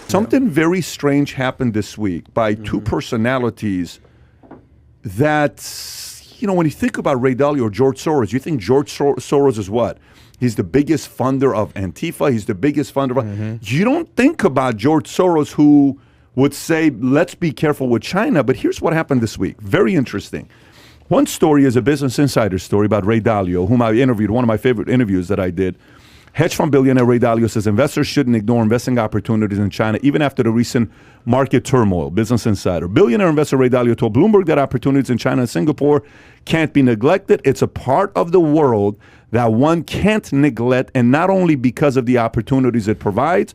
Something very strange happened this week by two personalities that, when you think about Ray Dalio or George Soros, you think George Soros is what? He's the biggest funder of Antifa. He's the biggest funder of... You don't think about George Soros, who would say, let's be careful with China. But here's what happened this week. Very interesting. One story is a Business Insider story about Ray Dalio, whom I interviewed, one of my favorite interviews that I did. Hedge fund billionaire Ray Dalio says investors shouldn't ignore investing opportunities in China, even after the recent market turmoil. Business Insider. Billionaire investor Ray Dalio told Bloomberg that opportunities in China and Singapore can't be neglected. It's a part of the world that one can't neglect, and not only because of the opportunities it provides,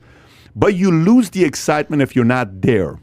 but you lose the excitement if you're not there.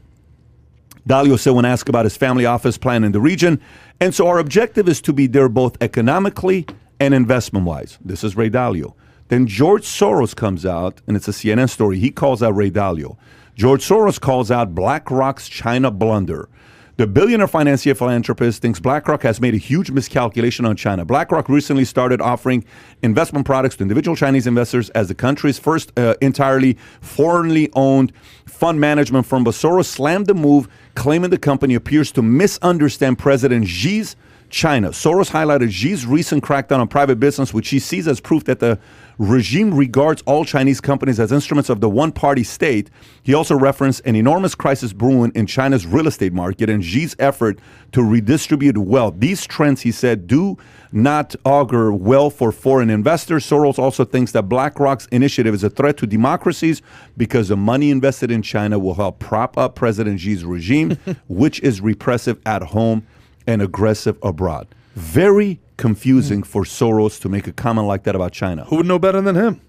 Dalio said when asked about his family office plan in the region, and so our objective is to be there both economically and investment-wise. This is Ray Dalio. Then George Soros comes out, and it's a CNN story. He calls out Ray Dalio. George Soros calls out BlackRock's China blunder. The billionaire financier philanthropist thinks BlackRock has made a huge miscalculation on China. BlackRock recently started offering investment products to individual Chinese investors as the country's first entirely foreignly owned fund management firm. But Soros slammed the move, claiming the company appears to misunderstand President Xi's China. Soros highlighted Xi's recent crackdown on private business, which he sees as proof that the regime regards all Chinese companies as instruments of the one-party state. He also referenced an enormous crisis brewing in China's real estate market and Xi's effort to redistribute wealth. These trends, he said, do not augur well for foreign investors. Soros also thinks that BlackRock's initiative is a threat to democracies because the money invested in China will help prop up President Xi's regime, which is repressive at home and aggressive abroad. Very confusing for Soros to make a comment like that about China. Who would know better than him?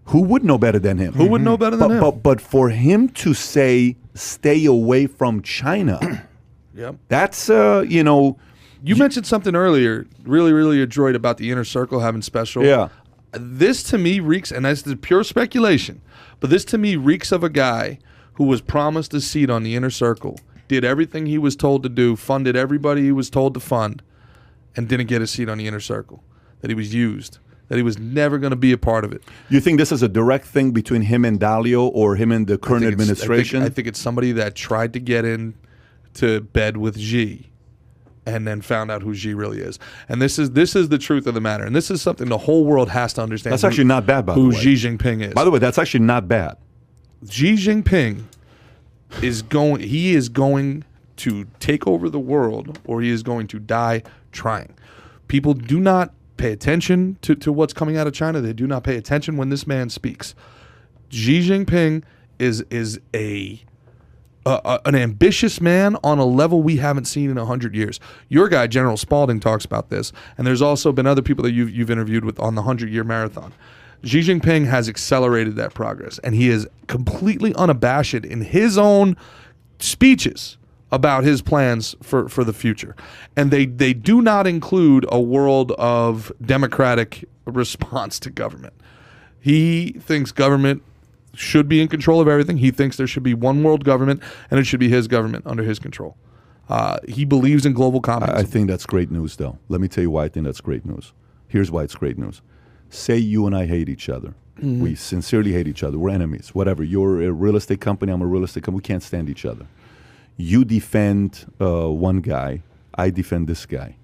Who would know better than him? Who would know better than him? But for him to say, stay away from China, Yep. that's, You mentioned something earlier, really adroit about the inner circle having special. Yeah. This to me reeks, and that's pure speculation, but this to me reeks of a guy who was promised a seat on the inner circle, did everything he was told to do, funded everybody he was told to fund, and didn't get a seat on the inner circle, that he was used, that he was never going to be a part of it. You think this is a direct thing between him and Dalio or him and the current administration? I think it's somebody that tried to get in to bed with Xi and then found out who Xi really is. And this is the truth of the matter. And this is something the whole world has to understand. That's actually not bad, by the way. Who Xi Jinping is. By the way, that's actually not bad. Xi Jinping is going to take over the world, or he is going to die trying. People do not pay attention to what's coming out of China. They do not pay attention when this man speaks. Xi Jinping is an ambitious man on a level we haven't seen in 100 years. Your guy, General Spalding, talks about this, and there's also been other people that you've interviewed with on the 100-year marathon. Xi Jinping has accelerated that progress, and he is completely unabashed in his own speeches about his plans for the future. And they do not include a world of democratic response to government. He thinks government should be in control of everything. He thinks there should be one world government, and it should be his government under his control. He believes in global competence. I think that's great news, though. Let me tell you why I think that's great news. Here's why it's great news. Say you and I hate each other. Mm-hmm. We sincerely hate each other. We're enemies. Whatever. You're a real estate company. I'm a real estate company. We can't stand each other. You defend one guy. I defend this guy.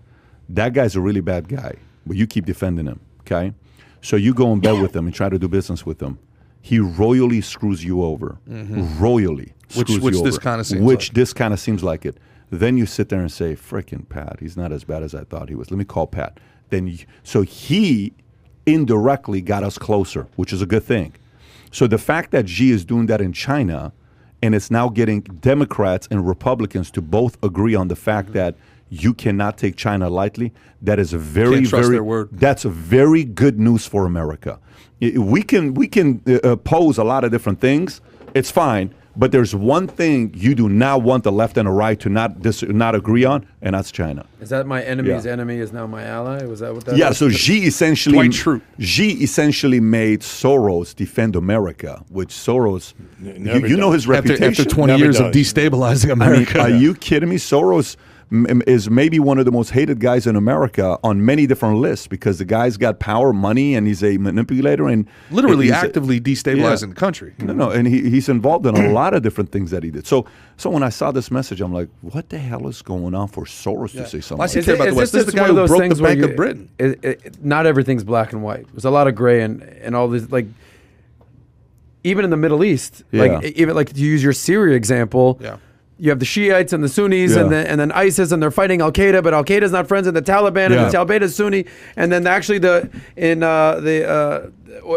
That guy's a really bad guy, but you keep defending him, okay? So you go in bed with him and try to do business with him. He royally screws you over. Mm-hmm. Royally screws you over. Which this kind of seems Which like. this kind of seems like it. Then you sit there and say, frickin' Pat, he's not as bad as I thought he was. Let me call Pat. So he indirectly got us closer, which is a good thing. So the fact that Xi is doing that in China, and it's now getting Democrats and Republicans to both agree on the fact that you cannot take China lightly, that is that's a very good news for America. We can oppose a lot of different things. It's fine. But there's one thing you do not want the left and the right to not agree on, and that's China. Is that my enemy's enemy is now my ally? Was that what that is? was? So Xi essentially made Soros defend America, which Soros, you know his reputation. After 20 years of destabilizing America. I mean, are you kidding me? Soros is maybe one of the most hated guys in America on many different lists because the guy's got power, money, and he's a manipulator and literally actively destabilizing the country. No, and he's involved in a lot of different things that he did. So when I saw this message, I'm like, what the hell is going on for Soros to say something? Why does he care about the West? This is the guy who broke the Bank of Britain. Not everything's black and white. There's a lot of gray and all this, like, even in the Middle East, even like to use your Syria example, you have the Shiites and the Sunnis, and then ISIS, and they're fighting Al Qaeda, but Al Qaeda's not friends with the Taliban, and the Taliban is Sunni, and then actually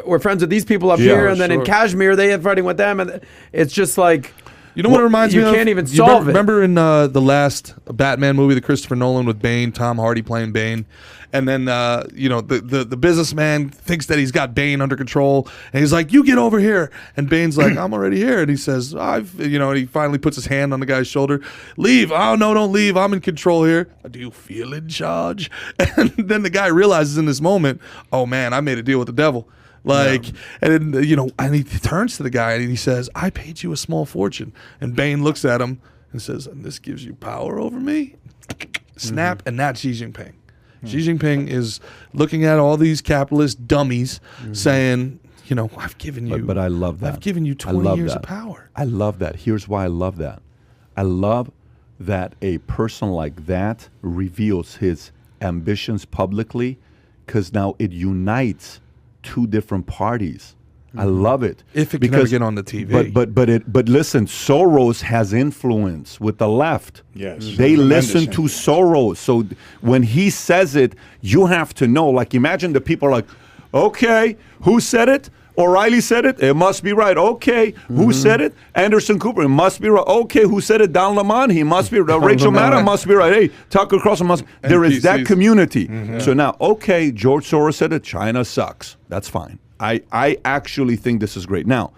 we're friends with these people up here, and then in Kashmir they are fighting with them, and it's just like. You know what it reminds me of? You can't even solve it. Remember in the last Batman movie, the Christopher Nolan with Bane, Tom Hardy playing Bane, and then the businessman thinks that he's got Bane under control, and he's like, "You get over here," and Bane's like, "I'm already here," and he says, and he finally puts his hand on the guy's shoulder. "Leave." "Oh no, don't leave. I'm in control here." "Do you feel in charge?" And then the guy realizes in this moment, "Oh man, I made a deal with the devil." And then, and he turns to the guy and he says, "I paid you a small fortune." And Bane looks at him and says, "And this gives you power over me?" Snap, and that's Xi Jinping. Xi Jinping is looking at all these capitalist dummies saying, "I've given you." But I love that. I've given you 20 years of power. I love that. Here's why I love that. I love that a person like that reveals his ambitions publicly, because now it unites two different parties. I love it. If it can ever get on the TV. But listen, Soros has influence with the left. Yes. They listen to Soros. So when he says it, you have to know. Like, imagine the people are like, okay, who said it? O'Reilly said it. It must be right. Okay, who said it? Anderson Cooper. It must be right. Okay, who said it? Don Lemon. He must be right. Rachel Maddow must be right. Hey, Tucker Carlson must. There is that community. So now, okay, George Soros said it. China sucks. That's fine. I actually think this is great. Now,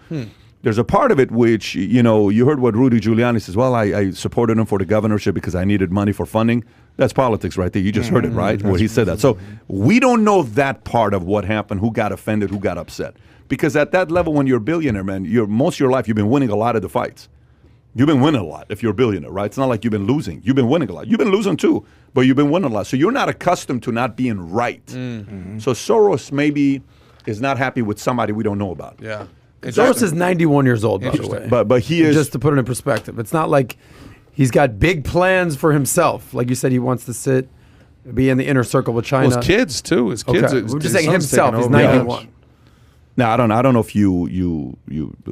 there's a part of it which, you heard what Rudy Giuliani says. Well, I supported him for the governorship because I needed money for funding. That's politics right there. You just heard it, right? Where he said that. So we don't know that part of what happened, who got offended, who got upset. Because at that level, when you're a billionaire, man, most of your life, you've been winning a lot of the fights. You've been winning a lot if you're a billionaire, right? It's not like you've been losing. You've been winning a lot. You've been losing too, but you've been winning a lot. So you're not accustomed to not being right. So Soros maybe is not happy with somebody we don't know about. Yeah. Soros is 91 years old, by the way. But he is... Just to put it in perspective. It's not like he's got big plans for himself. Like you said, he wants to be in the inner circle with China. Well, his kids, too. His kids. Okay. We're just saying himself. He's 91. Now, I don't know if you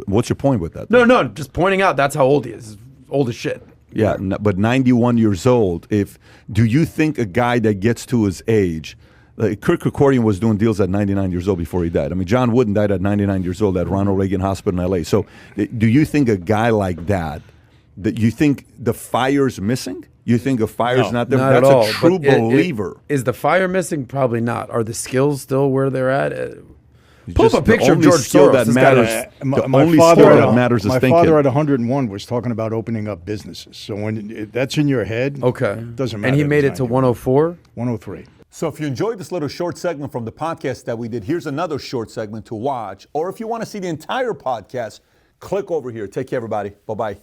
what's your point with that? No, just pointing out that's how old he is. He's old as shit. Yeah, but 91 years old. Do you think a guy that gets to his age, like Kirk Kerkorian was doing deals at 99 years old before he died. I mean, John Wooden died at 99 years old at Ronald Reagan Hospital in L.A. So do you think a guy like that you think the fire's missing? You think a fire's not there? Not That's at all. a true believer. Is the fire missing? Probably not. Are the skills still where they're at? Pull up a picture of George Soros. That matters, the only skill that matters is thinking. My father at 101 was talking about opening up businesses. So when that's in your head, it doesn't matter. And he made it to 104? 103. So if you enjoyed this little short segment from the podcast that we did, here's another short segment to watch. Or if you want to see the entire podcast, click over here. Take care, everybody. Bye-bye.